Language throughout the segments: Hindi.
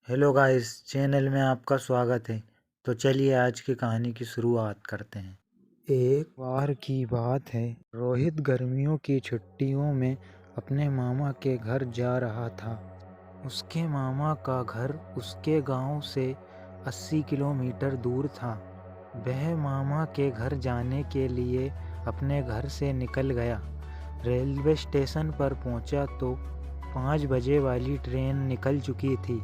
हेलो गाइस, चैनल में आपका स्वागत है। तो चलिए आज की कहानी की शुरुआत करते हैं। एक बार की बात है, रोहित गर्मियों की छुट्टियों में अपने मामा के घर जा रहा था। उसके मामा का घर उसके गांव से 80 किलोमीटर दूर था। वह मामा के घर जाने के लिए अपने घर से निकल गया। रेलवे स्टेशन पर पहुंचा तो 5 बजे वाली ट्रेन निकल चुकी थी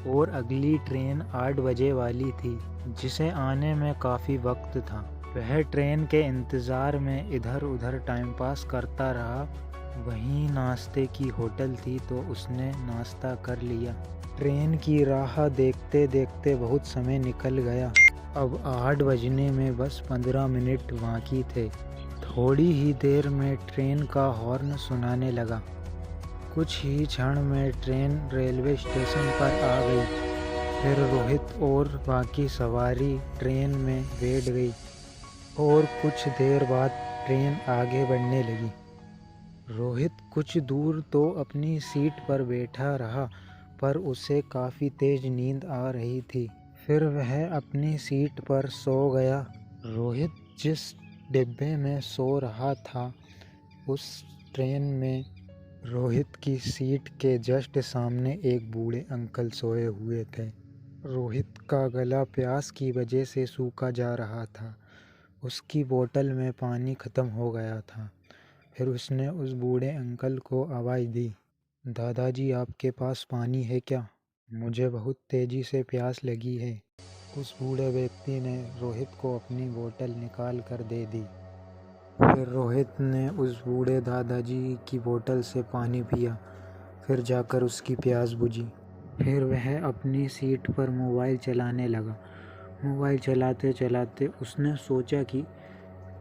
और अगली ट्रेन 8 बजे वाली थी, जिसे आने में काफ़ी वक्त था। वह ट्रेन के इंतज़ार में इधर उधर टाइम पास करता रहा। वहीं नाश्ते की होटल थी तो उसने नाश्ता कर लिया। ट्रेन की राह देखते देखते बहुत समय निकल गया। अब 8 बजने में बस 15 मिनट बाकी थे। थोड़ी ही देर में ट्रेन का हॉर्न सुनाने लगा। कुछ ही क्षण में ट्रेन रेलवे स्टेशन पर आ गई। फिर रोहित और बाकी सवारी ट्रेन में बैठ गई और कुछ देर बाद ट्रेन आगे बढ़ने लगी। रोहित कुछ दूर तो अपनी सीट पर बैठा रहा, पर उसे काफ़ी तेज नींद आ रही थी। फिर वह अपनी सीट पर सो गया। रोहित जिस डिब्बे में सो रहा था, उस ट्रेन में रोहित की सीट के जस्ट सामने एक बूढ़े अंकल सोए हुए थे। रोहित का गला प्यास की वजह से सूखा जा रहा था। उसकी बोतल में पानी ख़त्म हो गया था। फिर उसने उस बूढ़े अंकल को आवाज़ दी, दादाजी आपके पास पानी है क्या? मुझे बहुत तेज़ी से प्यास लगी है। उस बूढ़े व्यक्ति ने रोहित को अपनी बोतल निकाल कर दे दी। फिर रोहित ने उस बूढ़े दादाजी की बोतल से पानी पिया। फिर जाकर उसकी प्यास बुझी। फिर वह अपनी सीट पर मोबाइल चलाने लगा। मोबाइल चलाते चलाते उसने सोचा कि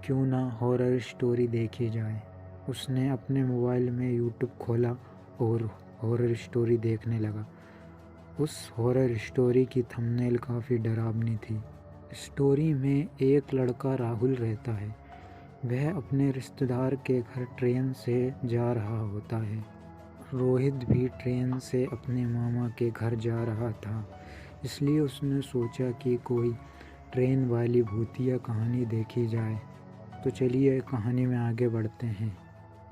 क्यों ना हॉरर स्टोरी देखी जाए। उसने अपने मोबाइल में यूट्यूब खोला और हॉरर स्टोरी देखने लगा। उस हॉरर स्टोरी की थंबनेल काफ़ी डरावनी थी। स्टोरी में एक लड़का राहुल रहता है। वह अपने रिश्तेदार के घर ट्रेन से जा रहा होता है। रोहित भी ट्रेन से अपने मामा के घर जा रहा था, इसलिए उसने सोचा कि कोई ट्रेन वाली भूतिया कहानी देखी जाए। तो चलिए कहानी में आगे बढ़ते हैं।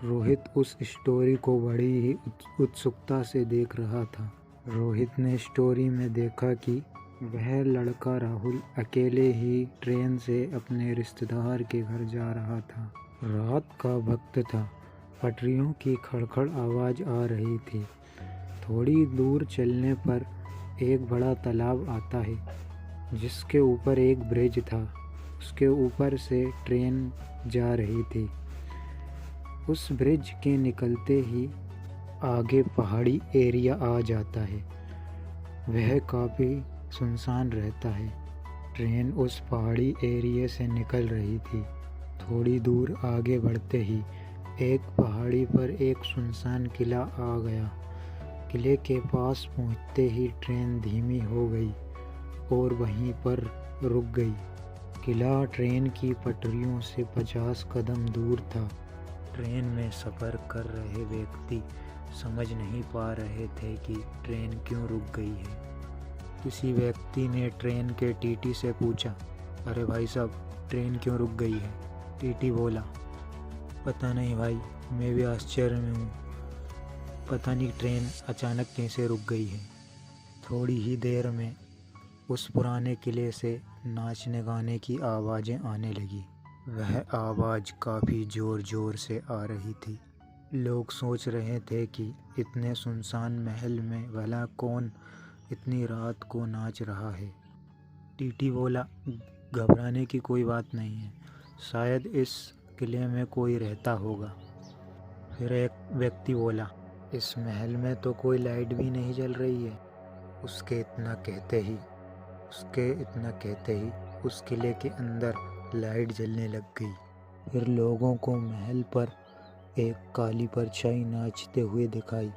रोहित उस स्टोरी को बड़ी ही उत्सुकता से देख रहा था। रोहित ने स्टोरी में देखा कि वह लड़का राहुल अकेले ही ट्रेन से अपने रिश्तेदार के घर जा रहा था। रात का वक्त था। पटरियों की खड़खड़ आवाज़ आ रही थी। थोड़ी दूर चलने पर एक बड़ा तालाब आता है, जिसके ऊपर एक ब्रिज था। उसके ऊपर से ट्रेन जा रही थी। उस ब्रिज के निकलते ही आगे पहाड़ी एरिया आ जाता है। वह काफ़ी सुनसान रहता है। ट्रेन उस पहाड़ी एरिया से निकल रही थी। थोड़ी दूर आगे बढ़ते ही एक पहाड़ी पर एक सुनसान किला आ गया। किले के पास पहुंचते ही ट्रेन धीमी हो गई और वहीं पर रुक गई। किला ट्रेन की पटरियों से 50 कदम दूर था। ट्रेन में सफ़र कर रहे व्यक्ति समझ नहीं पा रहे थे कि ट्रेन क्यों रुक गई है। किसी व्यक्ति ने ट्रेन के टीटी से पूछा, अरे भाई साहब, ट्रेन क्यों रुक गई है? टीटी बोला, पता नहीं भाई, मैं भी आश्चर्य में हूँ। पता नहीं ट्रेन अचानक कैसे रुक गई है। थोड़ी ही देर में उस पुराने किले से नाचने गाने की आवाज़ें आने लगी। वह आवाज़ काफ़ी ज़ोर ज़ोर से आ रही थी। लोग सोच रहे थे कि इतने सुनसान महल में भला कौन इतनी रात को नाच रहा है। टीटी बोला, घबराने की कोई बात नहीं है, शायद इस किले में कोई रहता होगा। फिर एक व्यक्ति बोला, इस महल में तो कोई लाइट भी नहीं जल रही है। उसके इतना कहते ही उस किले के अंदर लाइट जलने लग गई। फिर लोगों को महल पर एक काली परछाई नाचते हुए दिखाई।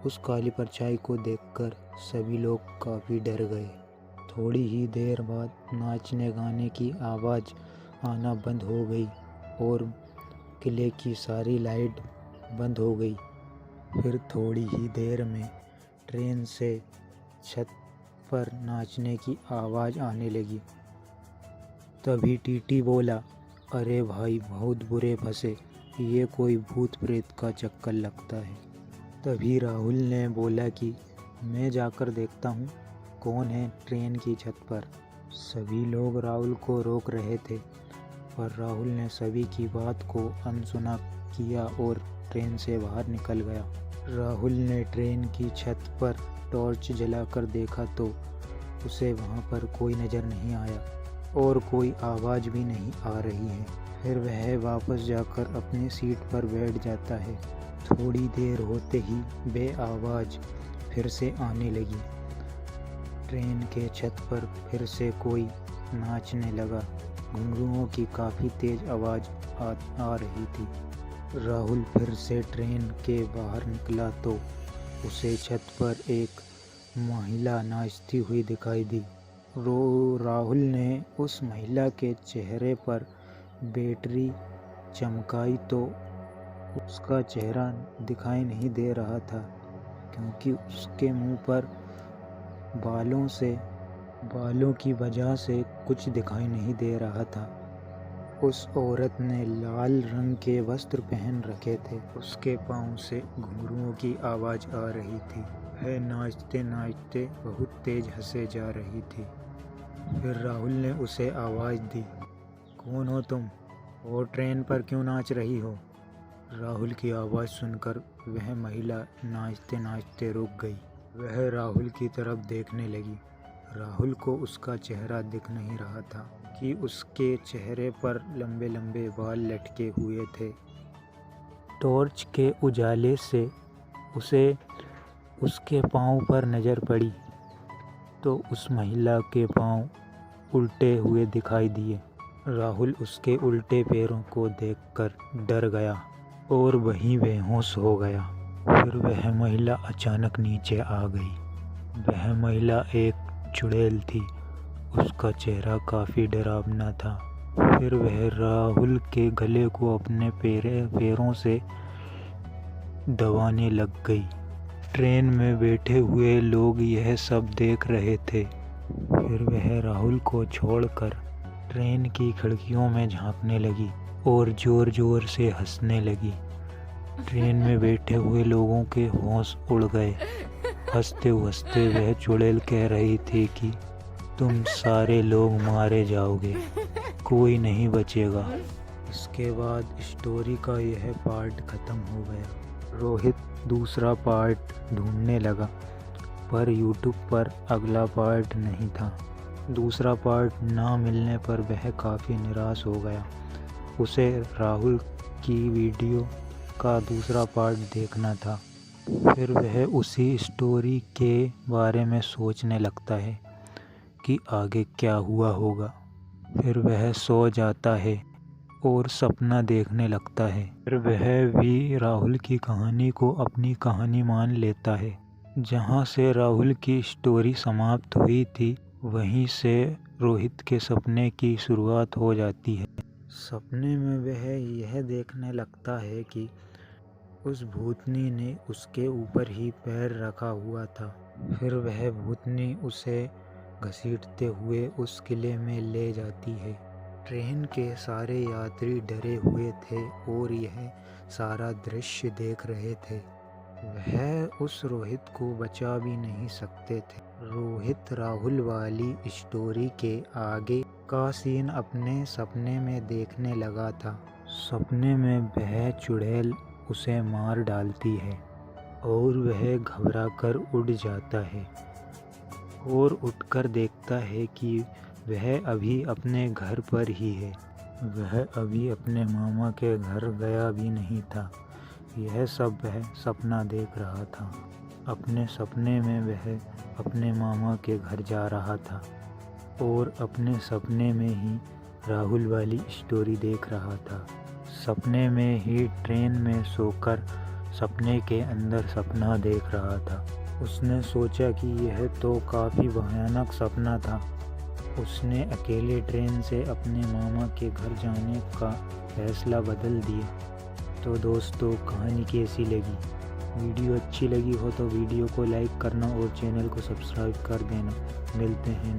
उस काली परछाई को देखकर सभी लोग काफ़ी डर गए। थोड़ी ही देर बाद नाचने गाने की आवाज़ आना बंद हो गई और किले की सारी लाइट बंद हो गई। फिर थोड़ी ही देर में ट्रेन से छत पर नाचने की आवाज़ आने लगी। तभी टीटी बोला, अरे भाई बहुत बुरे फंसे, ये कोई भूत प्रेत का चक्कर लगता है। तभी राहुल ने बोला कि मैं जाकर देखता हूँ कौन है ट्रेन की छत पर। सभी लोग राहुल को रोक रहे थे, पर राहुल ने सभी की बात को अनसुना किया और ट्रेन से बाहर निकल गया। राहुल ने ट्रेन की छत पर टॉर्च जलाकर देखा तो उसे वहाँ पर कोई नज़र नहीं आया और कोई आवाज़ भी नहीं आ रही है। फिर वह वापस जाकर अपनी सीट पर बैठ जाता है। थोड़ी देर होते ही बे आवाज़ फिर से आने लगी। ट्रेन के छत पर फिर से कोई नाचने लगा। घुंघरुओं की काफ़ी तेज़ आवाज़ आ रही थी। राहुल फिर से ट्रेन के बाहर निकला तो उसे छत पर एक महिला नाचती हुई दिखाई दी। राहुल ने उस महिला के चेहरे पर बैटरी चमकाई तो उसका चेहरा दिखाई नहीं दे रहा था, क्योंकि उसके मुंह पर बालों की वजह से कुछ दिखाई नहीं दे रहा था। उस औरत ने लाल रंग के वस्त्र पहन रखे थे। उसके पाँव से घुंघरुओं की आवाज़ आ रही थी। वह नाचते नाचते बहुत तेज हंसे जा रही थी। फिर राहुल ने उसे आवाज़ दी, कौन हो तुम और ट्रेन पर क्यों नाच रही हो? राहुल की आवाज़ सुनकर वह महिला नाचते नाचते रुक गई। वह राहुल की तरफ देखने लगी। राहुल को उसका चेहरा दिख नहीं रहा था कि उसके चेहरे पर लंबे लंबे बाल लटके हुए थे। टॉर्च के उजाले से उसे उसके पाँव पर नज़र पड़ी तो उस महिला के पाँव उल्टे हुए दिखाई दिए। राहुल उसके उल्टे पैरों को देखकर डर गया और वहीं बेहोश हो गया। फिर वह महिला अचानक नीचे आ गई। वह महिला एक चुड़ैल थी। उसका चेहरा काफ़ी डरावना था। फिर वह राहुल के गले को अपने पैरों से दबाने लग गई। ट्रेन में बैठे हुए लोग यह सब देख रहे थे। फिर वह राहुल को छोड़कर ट्रेन की खिड़कियों में झांकने लगी और ज़ोर ज़ोर से हंसने लगी। ट्रेन में बैठे हुए लोगों के होश उड़ गए। हंसते हंसते वह चुड़ैल कह रही थी कि तुम सारे लोग मारे जाओगे, कोई नहीं बचेगा। इसके बाद स्टोरी का यह पार्ट ख़त्म हो गया। रोहित दूसरा पार्ट ढूंढने लगा, पर यूट्यूब पर अगला पार्ट नहीं था। दूसरा पार्ट ना मिलने पर वह काफ़ी निराश हो गया। उसे राहुल की वीडियो का दूसरा पार्ट देखना था। फिर वह उसी स्टोरी के बारे में सोचने लगता है कि आगे क्या हुआ होगा। फिर वह सो जाता है और सपना देखने लगता है। फिर वह भी राहुल की कहानी को अपनी कहानी मान लेता है। जहाँ से राहुल की स्टोरी समाप्त हुई थी, वहीं से रोहित के सपने की शुरुआत हो जाती है। सपने में वह यह देखने लगता है कि उस भूतनी ने उसके ऊपर ही पैर रखा हुआ था। फिर वह भूतनी उसे घसीटते हुए उस किले में ले जाती है। ट्रेन के सारे यात्री डरे हुए थे और यह सारा दृश्य देख रहे थे। वह उस रोहित को बचा भी नहीं सकते थे। रोहित राहुल वाली स्टोरी के आगे का सीन अपने सपने में देखने लगा था। सपने में वह चुड़ैल उसे मार डालती है और वह घबराकर उड़ जाता है और उठकर देखता है कि वह अभी अपने घर पर ही है। वह अभी अपने मामा के घर गया भी नहीं था। यह सब वह सपना देख रहा था। अपने सपने में वह अपने मामा के घर जा रहा था और अपने सपने में ही राहुल वाली स्टोरी देख रहा था। सपने में ही ट्रेन में सोकर सपने के अंदर सपना देख रहा था। उसने सोचा कि यह तो काफ़ी भयानक सपना था। उसने अकेले ट्रेन से अपने मामा के घर जाने का फैसला बदल दिया। तो दोस्तों, कहानी कैसी लगी वीडियो अच्छी लगी हो तो वीडियो को लाइक करना और चैनल को सब्सक्राइब कर देना। मिलते हैं